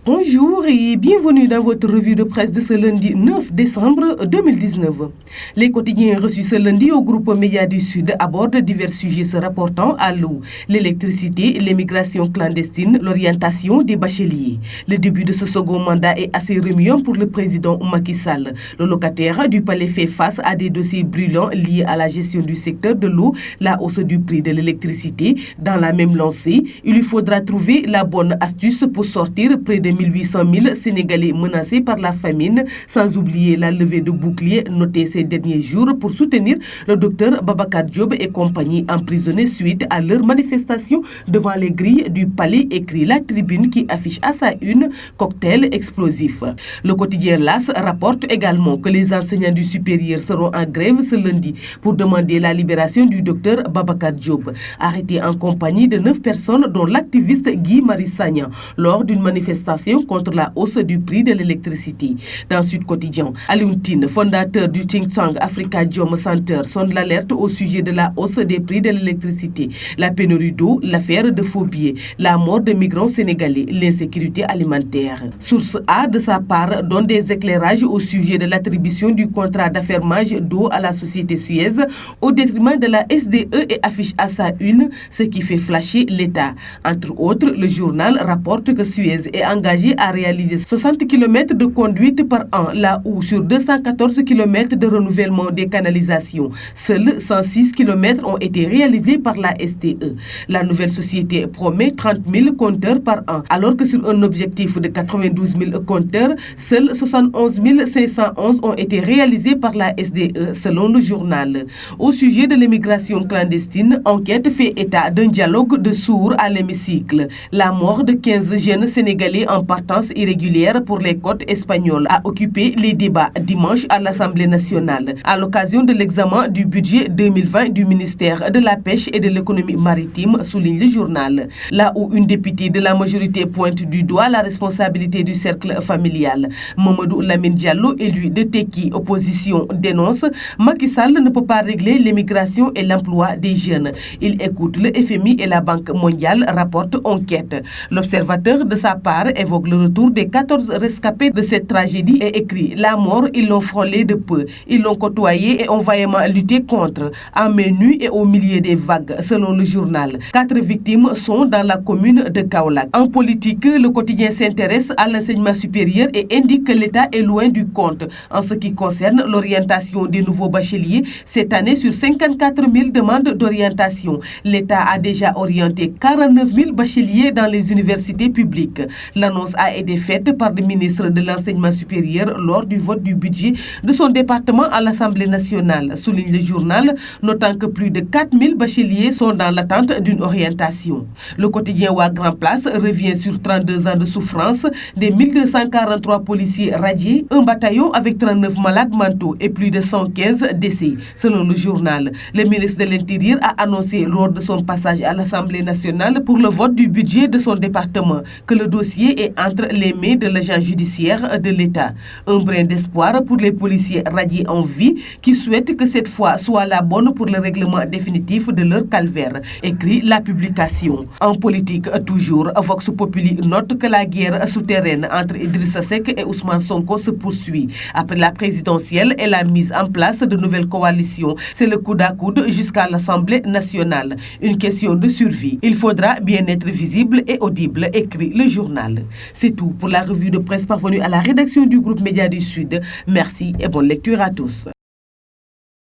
Bonjour et bienvenue dans votre revue de presse de ce lundi 9 décembre 2019. Les quotidiens reçus ce lundi au groupe Médias du Sud abordent divers sujets se rapportant à l'eau, l'électricité, l'immigration clandestine, l'orientation des bacheliers. Le début de ce second mandat est assez remuant pour le président Macky Sall. Le locataire du palais fait face à des dossiers brûlants liés à la gestion du secteur de l'eau, la hausse du prix de l'électricité. Dans la même lancée, il lui faudra trouver la bonne astuce pour sortir près de 1800 000 Sénégalais menacés par la famine, sans oublier la levée de boucliers notée ces derniers jours pour soutenir le docteur Babacar Diop et compagnie emprisonnés suite à leur manifestation devant les grilles du palais, écrit la tribune qui affiche à sa une cocktail explosif. Le quotidien LAS rapporte également que les enseignants du supérieur seront en grève ce lundi pour demander la libération du docteur Babacar Diop, arrêté en compagnie de 9 personnes dont l'activiste Guy Marius Sagna lors d'une manifestation contre la hausse du prix de l'électricité. Dans Sud Quotidien, Alioune Tine, fondateur du think tank Africa Jom Center, sonne l'alerte au sujet de la hausse des prix de l'électricité, la pénurie d'eau, l'affaire de faux billets, la mort de migrants sénégalais, l'insécurité alimentaire. Source A, de sa part, donne des éclairages au sujet de l'attribution du contrat d'affermage d'eau à la société Suez au détriment de la SDE et affiche à sa une ce qui fait flasher l'État. Entre autres, le journal rapporte que Suez est engagé à réaliser 60 km de conduite par an, là où sur 214 km de renouvellement des canalisations, seuls 106 km ont été réalisés par la SDE. La nouvelle société promet 30 000 compteurs par an, alors que sur un objectif de 92 000 compteurs, seuls 71 511 ont été réalisés par la SDE, selon le journal. Au sujet de l'immigration clandestine, enquête fait état d'un dialogue de sourds à l'hémicycle. La mort de 15 jeunes Sénégalais en partance irrégulière pour les côtes espagnoles a occupé les débats dimanche à l'Assemblée nationale à l'occasion de l'examen du budget 2020 du ministère de la Pêche et de l'économie maritime, souligne le journal. Là où une députée de la majorité pointe du doigt la responsabilité du cercle familial, Mamadou Lamine Diallo, élu de Tekki opposition, dénonce Macky Sall ne peut pas régler l'immigration et l'emploi des jeunes. Il écoute le FMI et la Banque mondiale, rapporte enquête. L'observateur de sa part évoque le retour des 14 rescapés de cette tragédie et écrit: la mort, ils l'ont frôlé de peu, ils l'ont côtoyé et ont vaillamment lutté contre, à main nue et au milieu des vagues, selon le journal. 4 victimes sont dans la commune de Kaolack. En politique, le quotidien s'intéresse à l'enseignement supérieur et indique que l'État est loin du compte en ce qui concerne l'orientation des nouveaux bacheliers. Cette année, sur 54 000 demandes d'orientation, l'État a déjà orienté 49 000 bacheliers dans les universités publiques. L'annonce a été faite par le ministre de l'Enseignement supérieur lors du vote du budget de son département à l'Assemblée nationale, souligne le journal, notant que plus de 4 000 bacheliers sont dans l'attente d'une orientation. Le quotidien Wa Grand Place revient sur 32 ans de souffrance des 1243 policiers radiés, un bataillon avec 39 malades mentaux et plus de 115 décès, selon le journal. Le ministre de l'Intérieur a annoncé lors de son passage à l'Assemblée nationale pour le vote du budget de son département que le dossier est entre les mains de l'agent judiciaire de l'État. Un brin d'espoir pour les policiers radiés en vie qui souhaitent que cette fois soit la bonne pour le règlement définitif de leur calvaire, écrit la publication. En politique toujours, Vox Populi note que la guerre souterraine entre Idrissa Seck et Ousmane Sonko se poursuit. Après la présidentielle et la mise en place de nouvelles coalitions, c'est le coude à coude jusqu'à l'Assemblée nationale. Une question de survie. Il faudra bien être visible et audible, écrit le journal. C'est tout pour la revue de presse parvenue à la rédaction du groupe Médias du Sud. Merci et bonne lecture à tous.